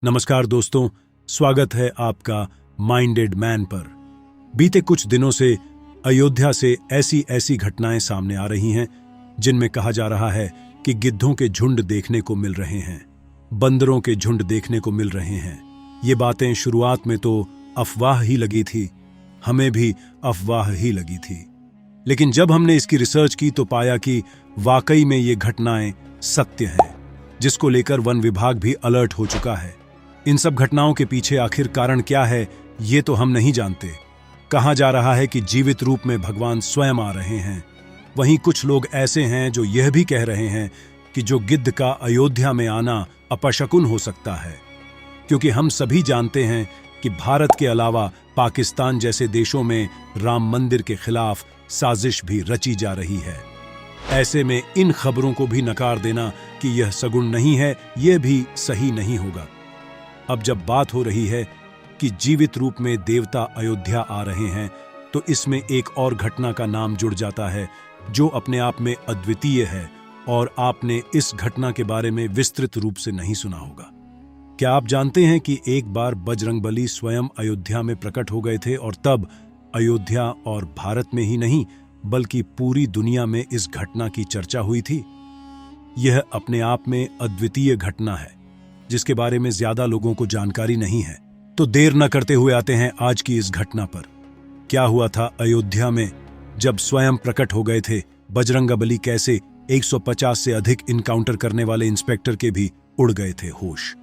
नमस्कार दोस्तों, स्वागत है आपका माइंडेड मैन पर। बीते कुछ दिनों से अयोध्या से ऐसी घटनाएं सामने आ रही हैं जिनमें कहा जा रहा है कि गिद्धों के झुंड देखने को मिल रहे हैं, बंदरों के झुंड देखने को मिल रहे हैं। ये बातें शुरुआत में तो अफवाह ही लगी थी, हमें भी अफवाह ही लगी थी, लेकिन जब हमने इसकी रिसर्च की तो पाया कि वाकई में ये घटनाएं सत्य हैं, जिसको लेकर वन विभाग भी अलर्ट हो चुका है। इन सब घटनाओं के पीछे आखिर कारण क्या है, ये तो हम नहीं जानते। कहा जा रहा है कि जीवित रूप में भगवान स्वयं आ रहे हैं। वहीं कुछ लोग ऐसे हैं जो यह भी कह रहे हैं कि जो गिद्ध का अयोध्या में आना अपशकुन हो सकता है, क्योंकि हम सभी जानते हैं कि भारत के अलावा पाकिस्तान जैसे देशों में राम मंदिर के खिलाफ साजिश भी रची जा रही है। ऐसे में इन खबरों को भी नकार देना कि यह सगुन नहीं है, यह भी सही नहीं होगा। अब जब बात हो रही है कि जीवित रूप में देवता अयोध्या आ रहे हैं, तो इसमें एक और घटना का नाम जुड़ जाता है जो अपने आप में अद्वितीय है, और आपने इस घटना के बारे में विस्तृत रूप से नहीं सुना होगा। क्या आप जानते हैं कि एक बार बजरंगबली स्वयं अयोध्या में प्रकट हो गए थे, और तब अयोध्या और भारत में ही नहीं बल्कि पूरी दुनिया में इस घटना की चर्चा हुई थी। यह अपने आप में अद्वितीय घटना है जिसके बारे में ज्यादा लोगों को जानकारी नहीं है। तो देर न करते हुए आते हैं आज की इस घटना पर। क्या हुआ था अयोध्या में जब स्वयं प्रकट हो गए थे बजरंगबली? कैसे 150 से अधिक इनकाउंटर करने वाले इंस्पेक्टर के भी उड़ गए थे होश?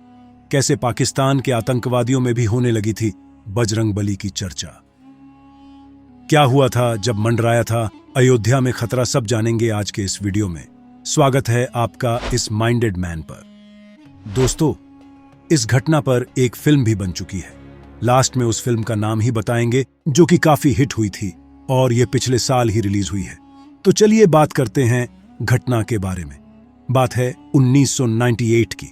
कैसे पाकिस्तान के आतंकवादियों में भी होने लगी थी बजरंगबली की चर्चा? क्या हुआ था जब मंडराया था अयोध्या में खतरा? सब जानेंगे आज के इस वीडियो में। स्वागत है आपका इस माइंडेड मैन पर। दोस्तों, इस घटना पर एक फिल्म भी बन चुकी है। लास्ट में उस फिल्म का नाम ही बताएंगे, जो कि काफी हिट हुई थी और यह पिछले साल ही रिलीज हुई है। तो चलिए बात करते हैं घटना के बारे में। बात है 1998 की।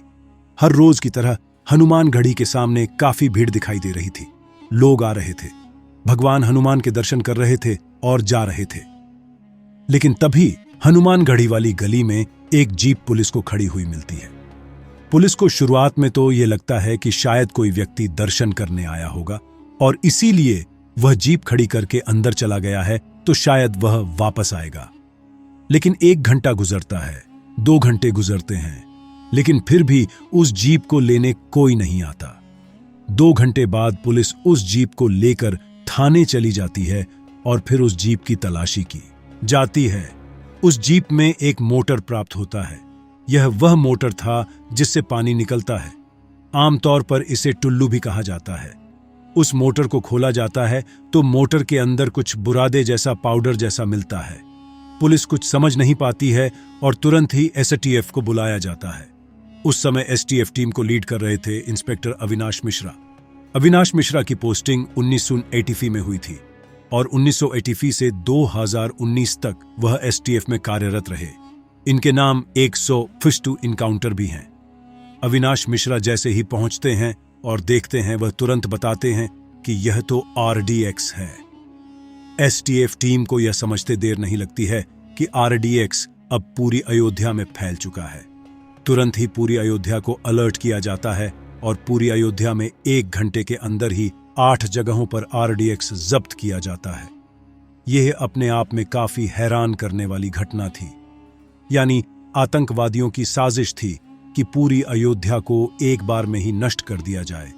हर रोज की तरह हनुमानगढ़ी के सामने काफी भीड़ दिखाई दे रही थी। लोग आ रहे थे, भगवान हनुमान के दर्शन कर रहे थे और जा रहे थे। लेकिन तभी हनुमानगढ़ी वाली गली में एक जीप पुलिस को खड़ी हुई मिलती है। पुलिस को शुरुआत में तो यह लगता है कि शायद कोई व्यक्ति दर्शन करने आया होगा और इसीलिए वह जीप खड़ी करके अंदर चला गया है, तो शायद वह वापस आएगा। लेकिन 1 घंटा गुजरता है, 2 घंटे गुजरते हैं, लेकिन फिर भी उस जीप को लेने कोई नहीं आता। 2 घंटे बाद पुलिस उस जीप को लेकर थाने चली जाती है और फिर उस जीप की तलाशी की जाती है। उस जीप में एक मोटर प्राप्त होता है। यह वह मोटर था जिससे पानी निकलता है। आमतौर पर इसे टुल्लू भी कहा जाता है। उस मोटर को खोला जाता है तो मोटर के अंदर कुछ बुरादे जैसा पाउडर जैसा मिलता है। पुलिस कुछ समझ नहीं पाती है और तुरंत ही एसटीएफ को बुलाया जाता है। उस समय एसटीएफ टीम को लीड कर रहे थे इंस्पेक्टर अविनाश मिश्रा। अविनाश मिश्रा की पोस्टिंग 1980 में हुई थी और 1980 से 2019 तक वह एसटीएफ में कार्यरत रहे। इनके नाम 100 इनकाउंटर भी हैं। अविनाश मिश्रा जैसे ही पहुंचते हैं और देखते हैं, वह तुरंत बताते हैं कि यह तो आरडीएक्स है। एसटीएफ टीम को यह समझते देर नहीं लगती है कि आरडीएक्स अब पूरी अयोध्या में फैल चुका है। तुरंत ही पूरी अयोध्या को अलर्ट किया जाता है और पूरी अयोध्या में 1 घंटे के अंदर ही 8 जगहों पर आरडीएक्स जब्त किया जाता है। यह अपने आप में काफी हैरान करने वाली घटना थी। यानी आतंकवादियों की साजिश थी कि पूरी अयोध्या को एक बार में ही नष्ट कर दिया जाए।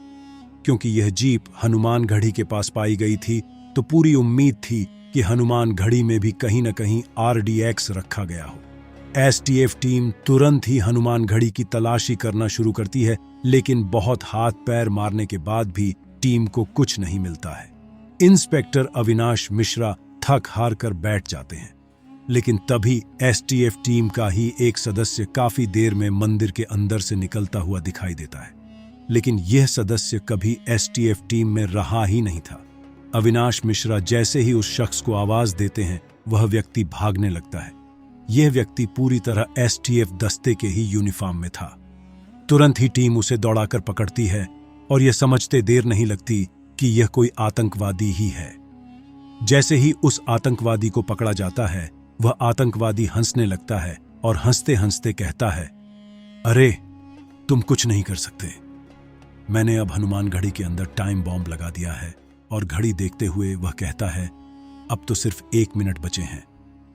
क्योंकि यह जीप हनुमानगढ़ी के पास पाई गई थी, तो पूरी उम्मीद थी कि हनुमानगढ़ी में भी कहीं न कहीं आरडीएक्स रखा गया हो। एसटीएफ टीम तुरंत ही हनुमानगढ़ी की तलाशी करना शुरू करती है, लेकिन बहुत हाथ पैर मारने के बाद भी टीम को कुछ नहीं मिलता है। इंस्पेक्टर अविनाश मिश्रा थक हार कर बैठ जाते हैं। लेकिन तभी एसटीएफ टीम का ही एक सदस्य काफी देर में मंदिर के अंदर से निकलता हुआ दिखाई देता है। लेकिन यह सदस्य कभी एसटीएफ टीम में रहा ही नहीं था। अविनाश मिश्रा जैसे ही उस शख्स को आवाज देते हैं, वह व्यक्ति भागने लगता है। यह व्यक्ति पूरी तरह एसटीएफ दस्ते के ही यूनिफॉर्म में था। तुरंत ही टीम उसे दौड़ाकर पकड़ती है और यह समझते देर नहीं लगती कि यह कोई आतंकवादी ही है। जैसे ही उस आतंकवादी को पकड़ा जाता है, वह आतंकवादी हंसने लगता है और हंसते हंसते कहता है, अरे तुम कुछ नहीं कर सकते, मैंने अब हनुमान घड़ी के अंदर टाइम बॉम्ब लगा दिया है और घड़ी देखते हुए वह कहता है, अब तो सिर्फ 1 मिनट बचे हैं,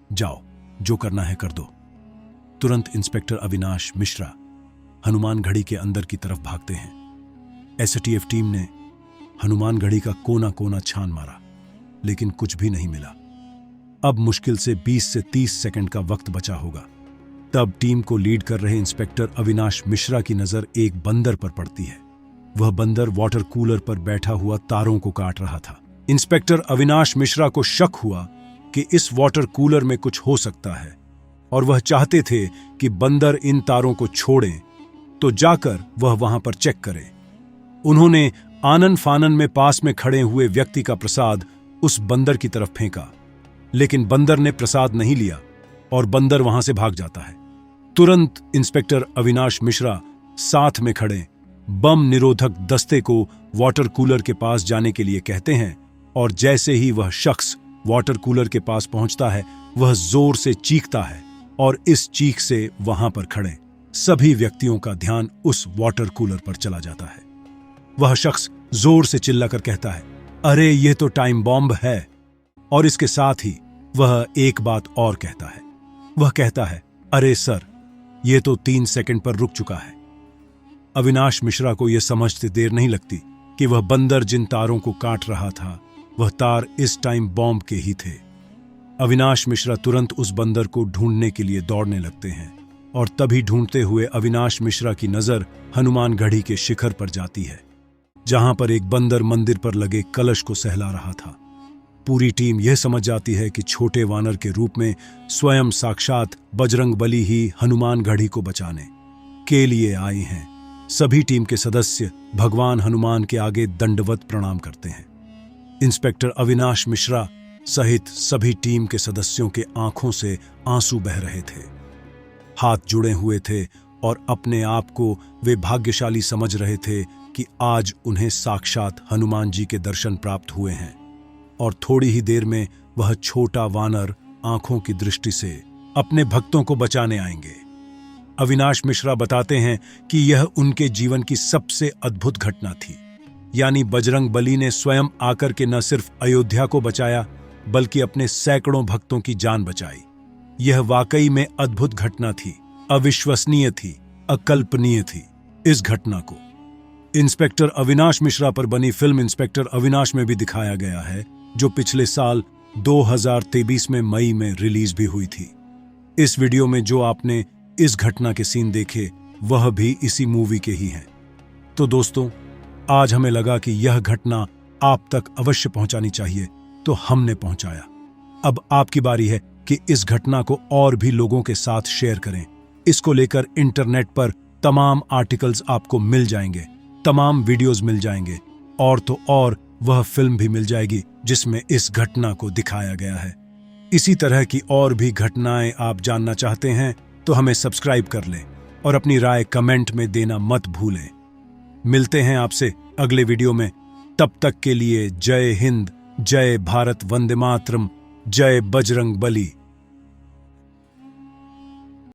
जाओ जो करना है कर दो। तुरंत इंस्पेक्टर अविनाश मिश्रा हनुमान घड़ी के अंदर की तरफ भागते हैं। एसटीएफ टीम ने हनुमान घड़ी का कोना कोना छान मारा, लेकिन कुछ भी नहीं मिला। अब मुश्किल से 20 से 30 सेकंड का वक्त बचा होगा। तब टीम को लीड कर रहे इंस्पेक्टर अविनाश मिश्रा की नजर एक बंदर पर पड़ती है। वह बंदर वाटर कूलर पर बैठा हुआ तारों को काट रहा था। इंस्पेक्टर अविनाश मिश्रा को शक हुआ कि इस वाटर कूलर में कुछ हो सकता है और वह चाहते थे कि बंदर इन तारों को छोड़े तो जाकर वह वहां पर चेक करे। उन्होंने आनन फानन में पास में खड़े हुए व्यक्ति का प्रसाद उस बंदर की तरफ फेंका, लेकिन बंदर ने प्रसाद नहीं लिया और बंदर वहां से भाग जाता है। तुरंत इंस्पेक्टर अविनाश मिश्रा साथ में खड़े बम निरोधक दस्ते को वाटर कूलर के पास जाने के लिए कहते हैं और जैसे ही वह शख्स वाटर कूलर के पास पहुंचता है, वह जोर से चीखता है और इस चीख से वहां पर खड़े सभी व्यक्तियों का ध्यान उस वाटर कूलर पर चला जाता है। वह शख्स जोर से चिल्लाकर कहता है, अरे ये तो टाइम बॉम्ब है। और इसके साथ ही वह एक बात और कहता है। वह कहता है, अरे सर, ये तो 3 सेकंड पर रुक चुका है। अविनाश मिश्रा को यह समझते देर नहीं लगती कि वह बंदर जिन तारों को काट रहा था, वह तार इस टाइम बॉम्ब के ही थे। अविनाश मिश्रा तुरंत उस बंदर को ढूंढने के लिए दौड़ने लगते हैं और तभी ढूंढते हुए अविनाश मिश्रा की नजर हनुमान घड़ी के शिखर पर जाती है, जहां पर एक बंदर मंदिर पर लगे कलश को सहला रहा था। पूरी टीम यह समझ जाती है कि छोटे वानर के रूप में स्वयं साक्षात बजरंगबली ही हनुमान घड़ी को बचाने के लिए आए हैं। सभी टीम के सदस्य भगवान हनुमान के आगे दंडवत प्रणाम करते हैं। इंस्पेक्टर अविनाश मिश्रा सहित सभी टीम के सदस्यों के आंखों से आंसू बह रहे थे। हाथ जुड़े हुए थे और अपने आप को वे भाग्यशाली समझ रहे थे कि आज उन्हें साक्षात हनुमान जी के दर्शन प्राप्त हुए हैं और थोड़ी ही देर में वह छोटा वानर आंखों की दृष्टि से अपने भक्तों को बचाने आएंगे। अविनाश मिश्रा बताते हैं कि यह उनके जीवन की सबसे अद्भुत घटना थी, यानी बजरंगबली ने स्वयं आकर के न सिर्फ अयोध्या को बचाया बल्कि अपने सैकड़ों भक्तों की जान बचाई। यह वाकई में अद्भुत घटना थी, अविश्वसनीय थी, अकल्पनीय थी। इस घटना को इंस्पेक्टर अविनाश मिश्रा पर बनी फिल्म इंस्पेक्टर अविनाश में भी दिखाया गया है, जो पिछले साल 2023 में मई में रिलीज भी हुई थी। इस वीडियो में जो आपने इस घटना के सीन देखे वह भी इसी मूवी के ही हैं। तो दोस्तों, आज हमें लगा कि यह घटना आप तक अवश्य पहुंचानी चाहिए, तो हमने पहुंचाया। अब आपकी बारी है कि इस घटना को और भी लोगों के साथ शेयर करें। इसको लेकर इंटरनेट पर तमाम आर्टिकल्स आपको मिल जाएंगे, तमाम वीडियोस मिल जाएंगे और तो और वह फिल्म भी मिल जाएगी जिसमें इस घटना को दिखाया गया है। इसी तरह की और भी घटनाएं आप जानना चाहते हैं तो हमें सब्सक्राइब कर लें और अपनी राय कमेंट में देना मत भूलें। मिलते हैं आपसे अगले वीडियो में। तब तक के लिए जय हिंद, जय भारत, वंदे मातरम, जय बजरंग बली।